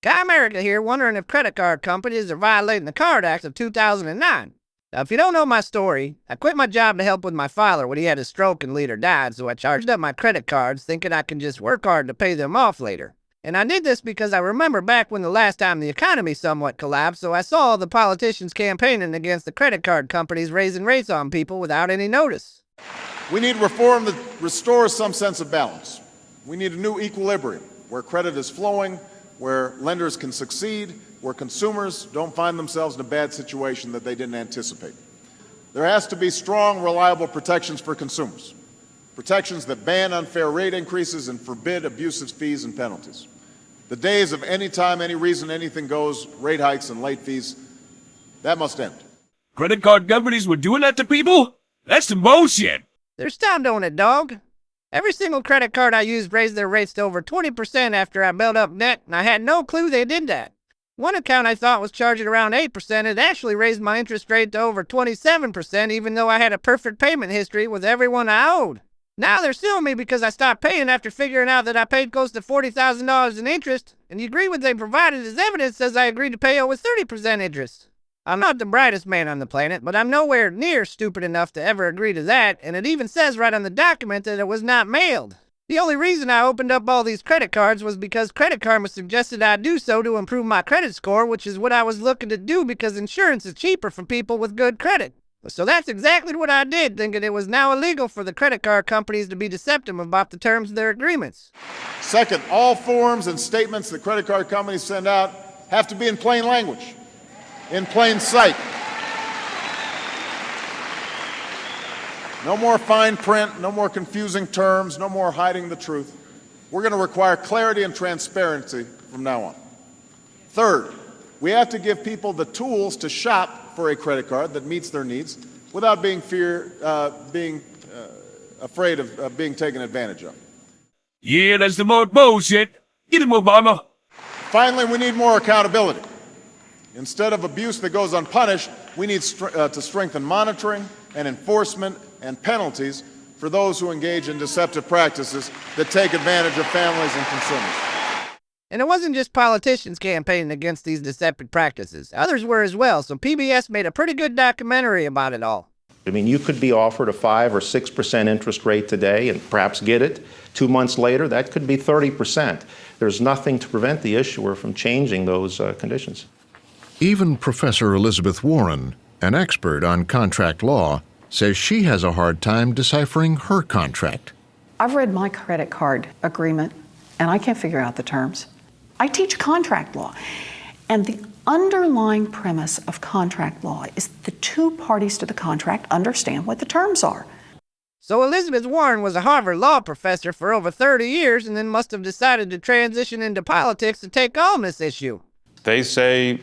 Kai America here, wondering if credit card companies are violating the Card Act of 2009. Now, if you don't know my story, I quit my job to help with my father when he had a stroke and later died, so I charged up my credit cards thinking I could just work hard to pay them off later. And I did this because I remember back when the last time the economy somewhat collapsed, so I saw all the politicians campaigning against the credit card companies raising rates on people without any notice. We need reform that restores some sense of balance. We need a new equilibrium where credit is flowing, where lenders can succeed, where consumers don't find themselves in a bad situation that they didn't anticipate. There has to be strong, reliable protections for consumers, protections that ban unfair rate increases and forbid abusive fees and penalties. The days of any time, any reason, anything goes, rate hikes and late fees, that must end. Credit card companies were doing that to people? That's some bullshit. They're still doing it, dog. Every single credit card I used raised their rates to over 20% after I built up debt, and I had no clue they did that. One account I thought was charging around 8% had actually raised my interest rate to over 27%, even though I had a perfect payment history with everyone I owed. Now they're suing me because I stopped paying after figuring out that I paid close to $40,000 in interest, and the agreement they provided as evidence says I agreed to pay over 30% interest. I'm not the brightest man on the planet, but I'm nowhere near stupid enough to ever agree to that, and it even says right on the document that it was not mailed. The only reason I opened up all these credit cards was because Credit Karma suggested I do so to improve my credit score, which is what I was looking to do because insurance is cheaper for people with good credit. So that's exactly what I did, thinking it was now illegal for the credit card companies to be deceptive about the terms of their agreements. Second, all forms and statements that credit card companies send out have to be in plain language, in plain sight. No more fine print, no more confusing terms, no more hiding the truth. We're going to require clarity and transparency from now on. Third, we have to give people the tools to shop for a credit card that meets their needs without being afraid of being taken advantage of. Yeah, that's the more bullshit. Get him, Obama. Finally, we need more accountability. Instead of abuse that goes unpunished, we need to strengthen monitoring and enforcement and penalties for those who engage in deceptive practices that take advantage of families and consumers. And it wasn't just politicians campaigning against these deceptive practices. Others were as well, so PBS made a pretty good documentary about it all. I mean, you could be offered a 5 or 6% interest rate today and perhaps get it. 2 months later, that could be 30%. There's nothing to prevent the issuer from changing those conditions. Even Professor Elizabeth Warren, an expert on contract law, says she has a hard time deciphering her contract. I've read my credit card agreement, and I can't figure out the terms. I teach contract law, and the underlying premise of contract law is the two parties to the contract understand what the terms are. So Elizabeth Warren was a Harvard law professor for over 30 years and then must have decided to transition into politics to take on this issue. They say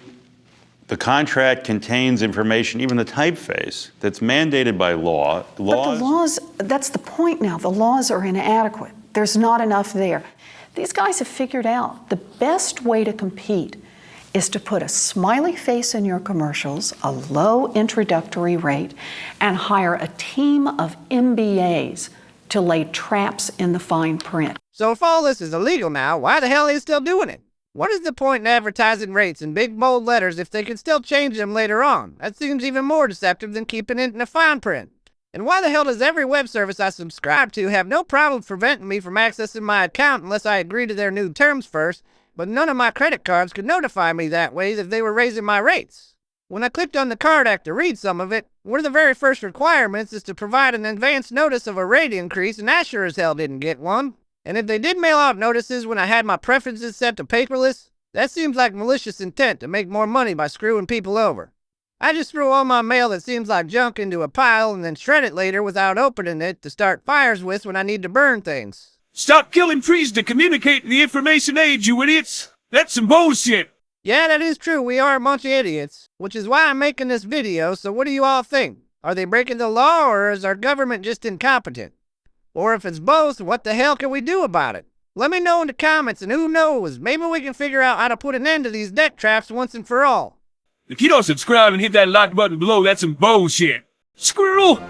the contract contains information, even the typeface, that's mandated by law. But the laws, that's the point now. The laws are inadequate. There's not enough there. These guys have figured out the best way to compete is to put a smiley face in your commercials, a low introductory rate, and hire a team of MBAs to lay traps in the fine print. So if all this is illegal now, why the hell are you still doing it? What is the point in advertising rates in big bold letters if they can still change them later on? That seems even more deceptive than keeping it in the fine print. And why the hell does every web service I subscribe to have no problem preventing me from accessing my account unless I agree to their new terms first, but none of my credit cards could notify me that way if they were raising my rates? When I clicked on the Card Act to read some of it, one of the very first requirements is to provide an advance notice of a rate increase, and I sure as hell didn't get one. And if they did mail out notices when I had my preferences set to paperless, that seems like malicious intent to make more money by screwing people over. I just throw all my mail that seems like junk into a pile and then shred it later without opening it to start fires with when I need to burn things. Stop killing trees to communicate in the information age, you idiots. That's some bullshit. Yeah, that is true. We are a bunch of idiots, which is why I'm making this video. So what do you all think? Are they breaking the law, or is our government just incompetent? Or if it's both, what the hell can we do about it? Let me know in the comments, and who knows, maybe we can figure out how to put an end to these debt traps once and for all. If you don't subscribe and hit that like button below, that's some bullshit. Squirrel!